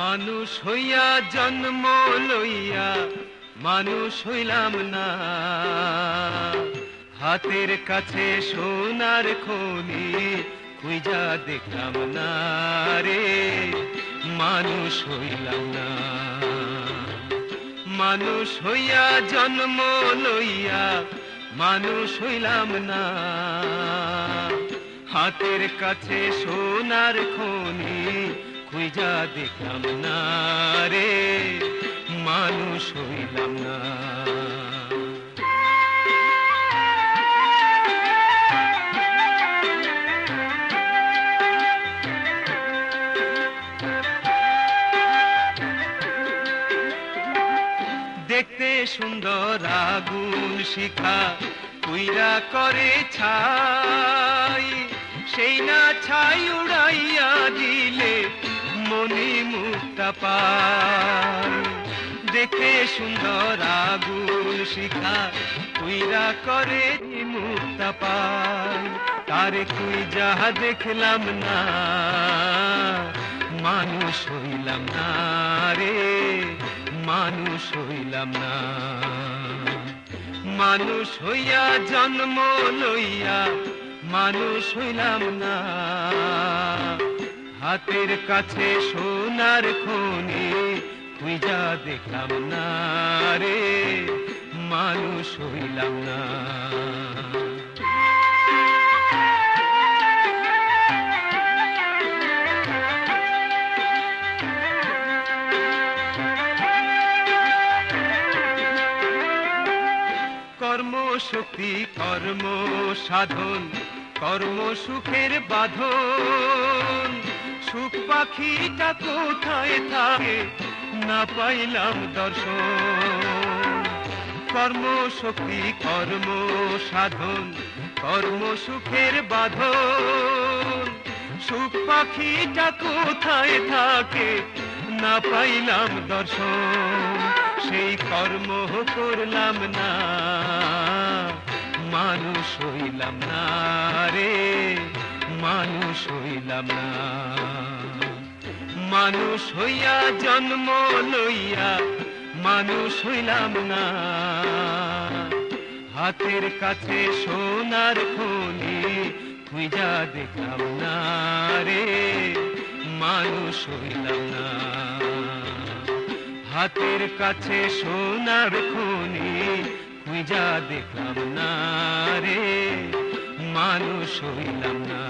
মানুষ হইয়া জন্ম লইয়া মানুষ হইলাম না, হাতের কাছে সোনার খনি খুঁজা দেখলাম না রে, মানুষ হইলাম না। মানুষ হইয়া জন্ম লইয়া মানুষ হইলাম না, হাতের কাছে সোনার খনি খুঁজা দেখলাম না রে, মানুষ হইলাম না। দেখতে সুন্দর আগুন শিখা পুইরা করে ছাই, সেই না ছাই উড়াইয়া দিলে মনি মুক্তা পায়। দেখতে সুন্দর আগুন শিখা পুইরা করে মুক্তা পায়, তারে খুঁজা দেখলাম না, মানুষ হইলাম না রে, মানুষ হইলাম না। মানুষ হইয়া জন্ম লইয়া মানুষ হইলাম না, হাতের কাছে সোনার খনি খুঁজা দেখলাম না রে, মানুষ হইলাম না। কর্মশক্তি কর্ম সাধন কর্ম সুখের বাঁধন, সুখ পাখিটা কোথায় থাকে না পাইলাম দর্শন। কর্মশক্তি কর্ম সাধন কর্ম সুখের বাঁধন, সুখ পাখিটা কোথায় থাকে না পাইলাম দর্শন। সেই কর্ম করলাম না, মানুষ হইলাম না রে, মানুষ হইলাম না। মানুষ হইয়া জন্ম লইয়া মানুষ হইলাম না, হাতের কাছে সোনার খনি খুঁজা দেখলাম না রে, মানুষ হইলাম না। হাতের কাছে সোনার খনি খুঁজা দেখলাম না রে, মানুষ হইলাম না।